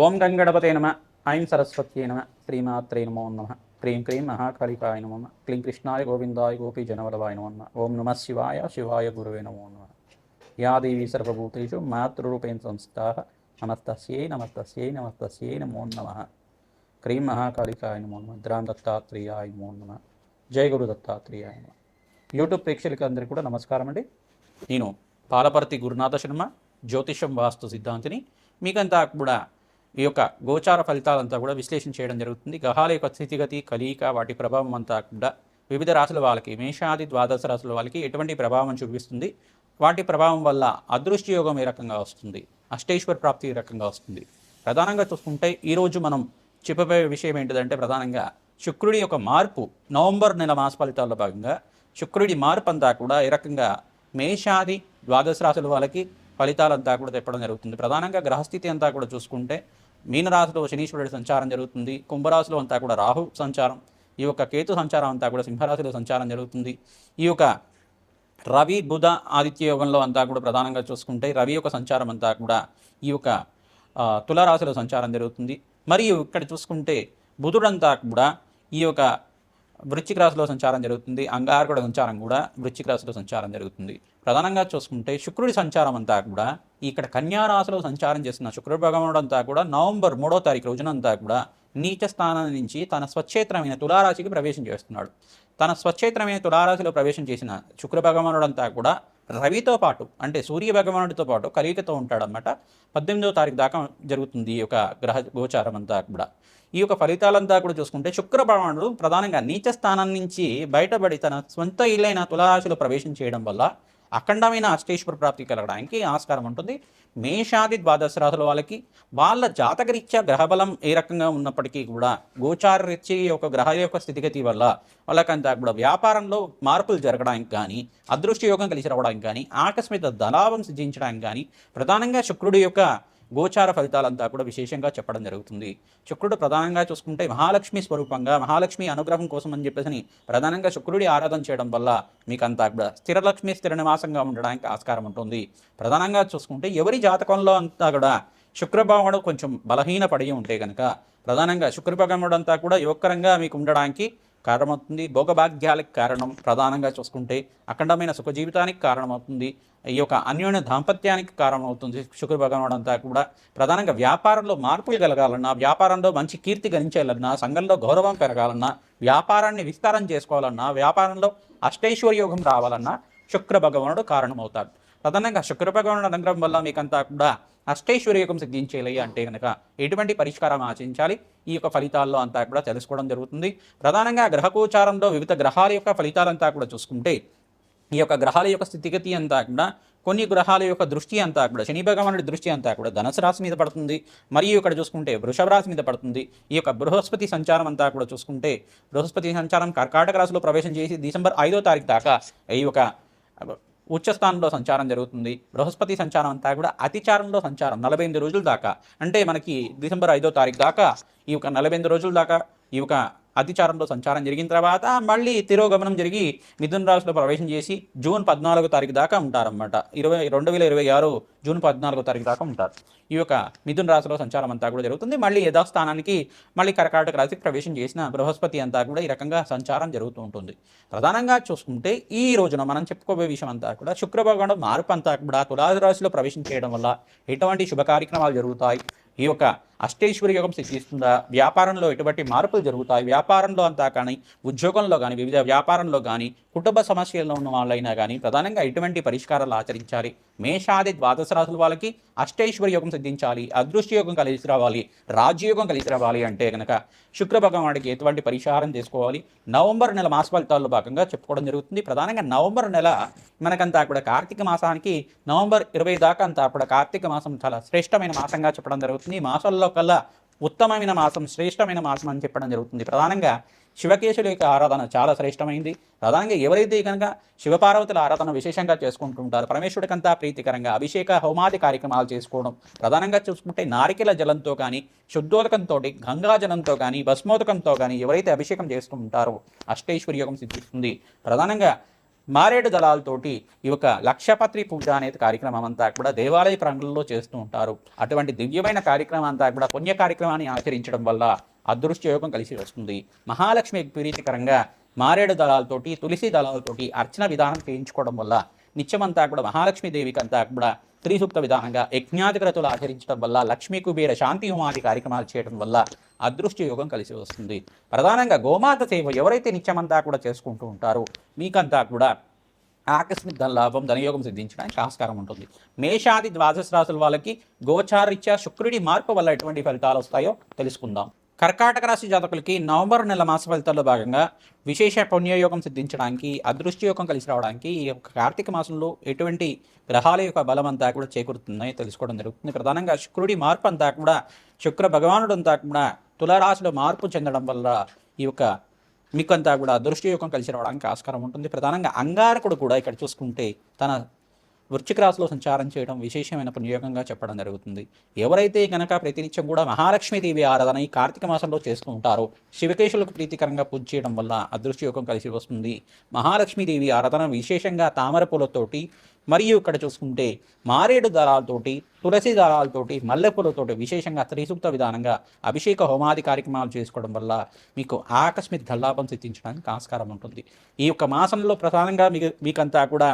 ఓం గంగణపతే నమ. ఐం సరస్వత్యై నమ. శ్రీమాత్రే నమో నమ. క్రీం క్రీం మహాకాళికాయ నమో నమ. క్లీం కృష్ణాయ గోవిందాయ గోపీ జనవల్లభాయ నమో నమ. ఓం నమ శివాయ శివాయ గురువే నమో నమ. యా దేవీ సర్వభూతేషు మాతృరూపేణ సంస్థితాః నమస్తస్యై నమస్తస్యై నమస్తస్యై నమో నమ. క్రీం మహాకాళికాయ నమో నమ. ద్రాం దత్తాత్రేయాయ నమో నమ. జయ గురు దత్తాత్రేయాయ నమ. యూట్యూబ్ ప్రేక్షకులకి అందరికీ కూడా నమస్కారం అండి. నేను పాలపర్తి గురునాథ శర్మ, జ్యోతిషం వాస్తు సిద్ధాంతిని. మీకంతా కూడా ఈ యొక్క గోచార ఫలితాలంతా కూడా విశ్లేషణ చేయడం జరుగుతుంది. గ్రహాల యొక్క స్థితిగతి, కలియిక, వాటి ప్రభావం అంతా కూడా వివిధ రాశుల వాళ్ళకి, మేషాది ద్వాదశ రాశుల వాళ్ళకి ఎటువంటి ప్రభావం చూపిస్తుంది, వాటి ప్రభావం వల్ల అదృష్టి యోగం ఏ రకంగా వస్తుంది, అష్టైశ్వర ప్రాప్తి ఏ రకంగా వస్తుంది. ప్రధానంగా చూసుకుంటే ఈరోజు మనం చెప్పబోయే విషయం ఏంటిదంటే, ప్రధానంగా శుక్రుడి యొక్క మార్పు, నవంబర్ నెల మాస ఫలితాల్లో భాగంగా శుక్రుడి మార్పు అంతా కూడా ఏ రకంగా మేషాది ద్వాదశ రాశుల వాళ్ళకి ఫలితాలంతా కూడా చెప్పడం జరుగుతుంది. ప్రధానంగా గ్రహస్థితి అంతా కూడా చూసుకుంటే మీనరాశిలో శనీశ్వరుడి సంచారం జరుగుతుంది. కుంభరాశిలో అంతా కూడా రాహు సంచారం, ఈ యొక్క కేతు సంచారం అంతా కూడా సింహరాశిలో సంచారం జరుగుతుంది. ఈ యొక్క రవి బుధ ఆదిత్య యోగంలో అంతా కూడా ప్రధానంగా చూసుకుంటే రవి యొక్క సంచారం అంతా కూడా ఈ యొక్క తులారాశిలో సంచారం జరుగుతుంది. మరియు ఇక్కడ చూసుకుంటే బుధుడంతా కూడా ఈ యొక్క వృశ్చిక రాశిలో సంచారం జరుగుతుంది. అంగారకుడి సంచారం కూడా వృశ్చిక రాశిలో సంచారం జరుగుతుంది. ప్రధానంగా చూసుకుంటే శుక్రుడి సంచారం అంతా కూడా ఇక్కడ కన్యా రాశిలో సంచారం చేస్తున్న శుక్రుడు భగవానుడు అంతా కూడా నవంబర్ 3వ తారీఖు రోజునంతా కూడా నీచ స్థానం నుంచి తన స్వచ్ఛేత్రమైన తులారాశికి ప్రవేశం చేస్తున్నాడు. తన స్వచ్ఛేత్రమైన తులారాశిలో ప్రవేశం చేసిన శుక్ర భగవానుడు అంతా కూడా రవితో పాటు, అంటే సూర్య భగవానుడితో పాటు కలియికతో ఉంటాడనమాట. 18వ తారీఖు దాకా జరుగుతుంది ఈ యొక్క గ్రహ గోచారం అంతా కూడా. ఈ యొక్క ఫలితాలంతా కూడా చూసుకుంటే శుక్ర భగవానుడు ప్రధానంగా నీచ స్థానం నుంచి బయటపడి తన సొంత ఇల్లైన తులారాశిలో ప్రవేశం చేయడం వల్ల అఖండమైన అష్టైశ్వర ప్రాప్తి కలగడానికి ఆస్కారం ఉంటుంది. మేషాది ద్వాదశ రాశుల వాళ్ళకి వాళ్ళ జాతకరీత్యా గ్రహబలం ఏ రకంగా ఉన్నప్పటికీ కూడా గోచార రీత్యా యొక్క గ్రహ యొక్క స్థితిగతి వల్ల వాళ్ళకంతా కూడా వ్యాపారంలో మార్పులు జరగడానికి కానీ, అదృష్ట యోగం కలిసి రావడానికి కానీ, ఆకస్మిక ధనాభం సిద్ధించడానికి కానీ ప్రధానంగా శుక్రుడి యొక్క గోచార ఫలితాలంతా కూడా విశేషంగా చెప్పడం జరుగుతుంది. శుక్రుడు ప్రధానంగా చూసుకుంటే మహాలక్ష్మి స్వరూపంగా, మహాలక్ష్మి అనుగ్రహం కోసం అని చెప్పేసి ప్రధానంగా శుక్రుడి ఆరాధన చేయడం వల్ల మీకంతా కూడా స్థిరలక్ష్మి స్థిర నివాసంగా ఉండడానికి ఆస్కారం ఉంటుంది. ప్రధానంగా చూసుకుంటే ఎవరి జాతకంలో అంతా కూడా శుక్రభగవానుడు కొంచెం బలహీన పడి ఉంటే కనుక ప్రధానంగా శుక్రభగవానుడు అంతా కూడా యువకరంగా మీకు ఉండడానికి కారణమవుతుంది. భోగభాగ్యాలకు కారణం, ప్రధానంగా చూసుకుంటే అఖండమైన సుఖ జీవితానికి కారణమవుతుంది. ఈ యొక్క అన్యోన్య దాంపత్యానికి కారణమవుతుంది. శుక్ర భగవానుడు అంతా కూడా ప్రధానంగా వ్యాపారంలో మార్పులు కలగాలన్నా, వ్యాపారంలో మంచి కీర్తి గణించాలన్నా, సంఘంలో గౌరవం పెరగాలన్నా, వ్యాపారాన్ని విస్తారం చేసుకోవాలన్నా, వ్యాపారంలో అష్టైశ్వర్యోగం రావాలన్నా శుక్ర భగవానుడు కారణమవుతాడు. ప్రధానంగా శుక్ర భగవానుడు అనుగ్రహం వల్ల మీకంతా కూడా అష్టైశ్వర్యోగం సిద్ధించేయాలి అంటే కనుక ఎటువంటి పరిష్కారం ఆచరించాలి, ఈ యొక్క ఫలితాల్లో అంతా కూడా తెలుసుకోవడం జరుగుతుంది. ప్రధానంగా గ్రహగోచారంలో వివిధ గ్రహాల యొక్క ఫలితాలంతా కూడా చూసుకుంటే ఈ యొక్క గ్రహాల యొక్క స్థితిగతి అంతా కూడా కొన్ని గ్రహాల యొక్క దృష్టి అంతా కూడా శని భగవానుడి దృష్టి అంతా కూడా ధనుసు రాశి మీద పడుతుంది. మరియు ఇక్కడ చూసుకుంటే వృషభ రాశి మీద పడుతుంది. ఈ యొక్క బృహస్పతి సంచారం అంతా కూడా చూసుకుంటే బృహస్పతి సంచారం కర్కాటక రాశిలో ప్రవేశం చేసి డిసెంబర్ 5వ తారీఖు దాకా ఈ యొక్క ఉచ్చస్థానంలో సంచారం జరుగుతుంది. బృహస్పతి సంచారం అంతా కూడా అతిచారంలో సంచారం 48 రోజుల దాకా, అంటే మనకి డిసెంబర్ 5వ తారీఖు దాకా ఈ యొక్క 48 రోజుల దాకా ఈ యొక్క అతిచారంలో సంచారం జరిగిన తర్వాత మళ్ళీ తిరోగమనం జరిగి మిథున రాశిలో ప్రవేశం చేసి జూన్ 14వ తారీఖు దాకా ఉంటారన్నమాట. 2026 జూన్ 14వ తారీఖు దాకా ఉంటారు. ఈ యొక్క మిథున రాశిలో సంచారం అంతా కూడా జరుగుతుంది. మళ్ళీ యథాస్థానానికి మళ్ళీ కర్కాటక రాశికి ప్రవేశం చేసిన బృహస్పతి అంతా కూడా ఈ రకంగా సంచారం జరుగుతూ ఉంటుంది. ప్రధానంగా చూసుకుంటే ఈ రోజున మనం చెప్పుకోబోయే విషయం అంతా కూడా శుక్ర భగవానుడు మార్పు అంతా కూడా తులారాశిలో ప్రవేశం చేయడం వల్ల ఎటువంటి శుభ కార్యక్రమాలు జరుగుతాయి, ఈ యొక్క అష్టైశ్వర్య యోగం సిద్ధిస్తుందా, వ్యాపారంలో ఎటువంటి మార్పులు జరుగుతాయి, వ్యాపారంలో అంతా కానీ, ఉద్యోగంలో కానీ, వివిధ వ్యాపారంలో కానీ, కుటుంబ సమస్యల్లో ఉన్న వాళ్ళైనా కానీ ప్రధానంగా ఎటువంటి పరిష్కారాలు ఆచరించాలి, మేషాది ద్వాదశ రాశుల వాళ్ళకి అష్టైశ్వర్య యోగం సిద్ధించాలి, అదృష్ట యోగం కలిసి రావాలి, రాజ్యయోగం కలిసి రావాలి అంటే కనుక శుక్ర భగవానుడికి ఎటువంటి పరిహారం చేసుకోవాలి, నవంబర్ నెల మాస ఫలితాల్లో భాగంగా చెప్పుకోవడం జరుగుతుంది. ప్రధానంగా నవంబర్ నెల మనకంతా కూడా కార్తీక మాసానికి నవంబర్ 20 దాకా అంతా కూడా కార్తీక మాసం చాలా శ్రేష్టమైన మాసంగా చెప్పడం జరుగుతుంది. ఈ మాసంలో కల్లా ఉత్తమమైన మాసం, శ్రేష్టమైన మాసం అని చెప్పడం జరుగుతుంది. ప్రధానంగా శివకేశుల యొక్క ఆరాధన చాలా శ్రేష్టమైంది. ప్రధానంగా ఎవరైతే కనుక శివపార్వతుల ఆరాధన విశేషంగా చేసుకుంటుంటారు, పరమేశ్వరుడికంతా ప్రీతికరంగా అభిషేక హోమాది కార్యక్రమాలు చేసుకోవడం, ప్రధానంగా చూసుకుంటే నారికెల జలంతో కానీ, శుద్ధోదకంతో, గంగాజలంతో కానీ, భస్మోదకంతో కానీ ఎవరైతే అభిషేకం చేసుకుంటారో అష్టైశ్వర్యోగం సిద్ధిస్తుంది. ప్రధానంగా మారేడు దళాలతోటి ఈ యొక్క లక్షపత్రి పూజ అనేది కార్యక్రమం అంతా కూడా దేవాలయ ప్రాంగణంలో చేస్తూ ఉంటారు. అటువంటి దివ్యమైన కార్యక్రమం అంతా కూడా పుణ్య కార్యక్రమాన్ని ఆచరించడం వల్ల అదృష్టయోగం కలిసి వస్తుంది. మహాలక్ష్మి ప్రీతికరంగా మారేడు దళాలతోటి తులసి దళాలతోటి అర్చన విధానం చేయించుకోవడం వల్ల నిత్యమంతా కూడా మహాలక్ష్మీదేవికి అంతా కూడా త్రిసూక్త విధానంగా యజ్ఞాధికరతులు ఆచరించడం వల్ల లక్ష్మీ కుబేర శాంతి హోమాది కార్యక్రమాలు చేయడం వల్ల అదృష్ట యోగం కలిసి వస్తుంది. ప్రధానంగా గోమాత సేవ ఎవరైతే నిత్యమంతా కూడా చేసుకుంటూ ఉంటారో మీకంతా కూడా ఆకస్మిక ధన లాభం, ధనయోగం సిద్ధించడానికి ఆస్కారం ఉంటుంది. మేషాది ద్వాదశ రాశుల వాళ్ళకి గోచారీత్యా శుక్రుడి మార్పు వల్ల ఎటువంటి ఫలితాలు వస్తాయో తెలుసుకుందాం. కర్కాటక రాశి జాతకులకి నవంబర్ నెల మాస ఫలితాల్లో భాగంగా విశేష పుణ్యయోగం సిద్ధించడానికి, అదృష్టయోగం కలిసి రావడానికి ఈ యొక్క కార్తీక మాసంలో ఎటువంటి గ్రహాల యొక్క బలం అంతా కూడా చేకూరుతుందని తెలుసుకోవడం జరుగుతుంది. ప్రధానంగా శుక్రుడి మార్పు అంతా కూడా శుక్ర భగవానుడు అంతా కూడా తులారాశిలో మార్పు చెందడం వల్ల ఈ యొక్క మీకంతా కూడా అదృష్టయోగం కలిసి రావడానికి ఆస్కారం ఉంటుంది. ప్రధానంగా అంగారకుడు కూడా ఇక్కడ చూసుకుంటే తన వృశ్చిక రాశిలో సంచారం చేయడం విశేషమైన పుణ్యయోగంగా చెప్పడం జరుగుతుంది. ఎవరైతే కనుక ప్రతినిత్యం కూడా మహాలక్ష్మీదేవి ఆరాధన ఈ కార్తీక మాసంలో చేస్తూ ఉంటారో శివకేశులకు ప్రీతికరంగా పూజ చేయడం వల్ల అదృష్టయోగం కలిసి వస్తుంది. మహాలక్ష్మీదేవి ఆరాధన విశేషంగా తామర పూలతోటి మరియు ఇక్కడ చూసుకుంటే మారేడు దళాలతోటి తులసి దళాలతోటి మల్లెపూలతోటి విశేషంగా త్రిసూక్త విధానంగా అభిషేక హోమాది కార్యక్రమాలు చేసుకోవడం వల్ల మీకు ఆకస్మిక ధనలాభం సిద్ధించడానికి ఆస్కారం ఉంటుంది. ఈ యొక్క మాసంలో ప్రధానంగా మీకంతా కూడా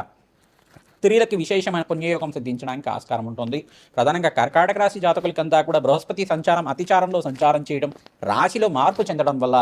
స్త్రీలకి విశేషమైన పుణ్యయోగం సిద్ధించడానికి ఆస్కారం ఉంటుంది. ప్రధానంగా కర్కాటక రాశి జాతకులకంతా కూడా బృహస్పతి సంచారం అతిచారంలో సంచారం చేయడం, రాశిలో మార్పు చెందడం వల్ల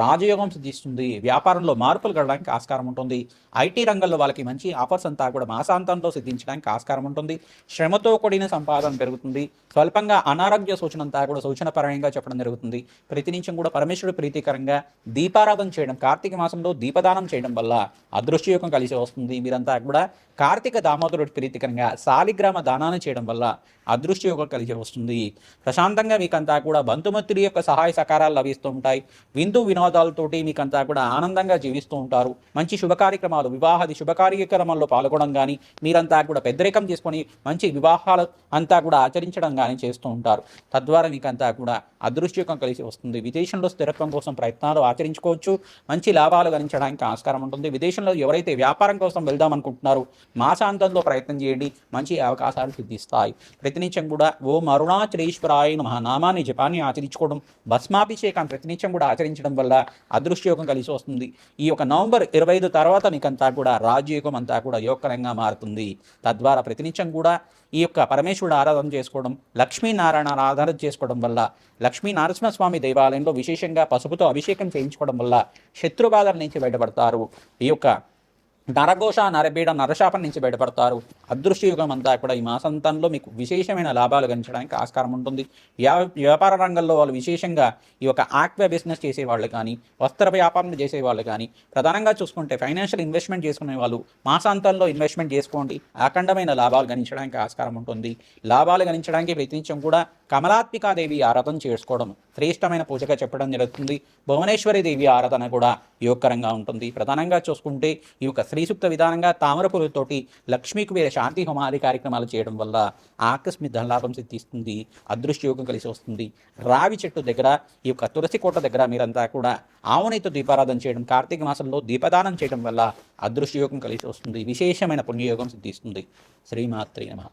రాజయోగం సిద్ధిస్తుంది. వ్యాపారంలో మార్పులు కలగడానికి ఆస్కారం ఉంటుంది. ఐటీ రంగంలో వాళ్ళకి మంచి ఆఫర్స్ అంతా కూడా మాసాంతంలో సిద్ధించడానికి ఆస్కారం ఉంటుంది. శ్రమతో కూడిన సంపాదన పెరుగుతుంది. స్వల్పంగా అనారోగ్య సూచన అంతా కూడా సూచనపరంగా చెప్పడం జరుగుతుంది. ప్రతినిత్యం కూడా పరమేశ్వరుడు ప్రీతికరంగా దీపారాధన చేయడం, కార్తీక మాసంలో దీపదానం చేయడం వల్ల అదృష్టయోగం కలిసి వస్తుంది. మీరంతా కూడా కార్తీక దామోదరుడి ప్రీతికరంగా శాలిగ్రామ దానాన్ని చేయడం వల్ల అదృష్టయోగం కలిసి వస్తుంది. ప్రశాంతంగా మీకంతా కూడా బంధుమిత్రుల యొక్క సహాయ సహకారాలు లభిస్తూ ఉంటాయి. విందు వినోదాలతోటి మీకంతా కూడా ఆనందంగా జీవిస్తూ ఉంటారు. మంచి శుభ కార్యక్రమాలు, వివాహాది శుభ కార్యక్రమాల్లో పాల్గొనడం కానీ, మీరంతా కూడా పెద్దరికం చేసుకొని మంచి వివాహాలు అంతా కూడా ఆచరించడం కానీ చేస్తూ ఉంటారు. తద్వారా మీకంతా కూడా అదృష్టయోగం కలిసి వస్తుంది. విదేశంలో స్థిరత్వం కోసం ప్రయత్నాలు ఆచరించుకోవచ్చు. మంచి లాభాలు గణించడానికి ఆస్కారం ఉంటుంది. విదేశంలో ఎవరైతే వ్యాపారం కోసం వెళ్దాం అనుకుంటున్నారో మాసాంతంలో ప్రయత్నం చేయండి, మంచి అవకాశాలు సిద్ధిస్తాయి. ప్రతినిత్యం కూడా ఓం అరుణాచలేశ్వరాయ నమః నామాన్ని జపాన్ని ఆచరించుకోవడం, భస్మాభిషేకాన్ని ప్రతినిత్యం కూడా ఆచరించడం వల్ల అదృష్టయోగం కలిసి వస్తుంది. ఈ యొక్క నవంబర్ 25 తర్వాత మీకంతా కూడా రాజయోగం అంతా కూడా యోగకరంగా మారుతుంది. తద్వారా ప్రతినిత్యం కూడా ఈ యొక్క పరమేశ్వరుడు ఆరాధన చేసుకోవడం, లక్ష్మీనారాయణ ఆరాధన చేసుకోవడం వల్ల, లక్ష్మీ నరసింహస్వామి దేవాలయంలో విశేషంగా పసుపుతో అభిషేకం చేయించుకోవడం వల్ల శత్రుబాధల నుంచి బయటపడతారు. ఈ యొక్క నరఘోష, నరబీడ, నరశాపం నుంచి బయటపడతారు. అదృష్టయుగం అంతా కూడా ఈ మాసంతంలో మీకు విశేషమైన లాభాలు గణించడానికి ఆస్కారం ఉంటుంది. వ్యాపార రంగంలో వాళ్ళు విశేషంగా ఈ యొక్క ఆక్వా బిజినెస్ చేసేవాళ్ళు కానీ, వస్త్ర వ్యాపారం చేసేవాళ్ళు కానీ, ప్రధానంగా చూసుకుంటే ఫైనాన్షియల్ ఇన్వెస్ట్మెంట్ చేసుకునే వాళ్ళు మాసాంతంలో ఇన్వెస్ట్మెంట్ చేసుకోండి, అఖండమైన లాభాలు గణించడానికి ఆస్కారం ఉంటుంది. లాభాలు గణించడానికి ప్రయత్నించడం కూడా కమలాత్మికాదేవి ఆరాధన చేసుకోవడం శ్రేష్టమైన పూజగా చెప్పడం జరుగుతుంది. భువనేశ్వరి దేవి ఆరాధన కూడా యోగకరంగా ఉంటుంది. ప్రధానంగా చూసుకుంటే ఈ యొక్క శ్రీసూక్త విధానంగా తామరపూలతోటి లక్ష్మీ కుబేర శాంతి హోమాది కార్యక్రమాలు చేయడం వల్ల ఆకస్మిక ధనలాభం సిద్ధిస్తుంది. అదృష్టయోగం కలిసి వస్తుంది. రావి చెట్టు దగ్గర ఈ యొక్క తులసి కోట దగ్గర మీరంతా కూడా ఆవునితో దీపారాధన చేయడం, కార్తీక మాసంలో దీపదానం చేయడం వల్ల అదృష్టయోగం కలిసి వస్తుంది. విశేషమైన పుణ్యయోగం సిద్ధిస్తుంది. శ్రీమాత్రే నమః.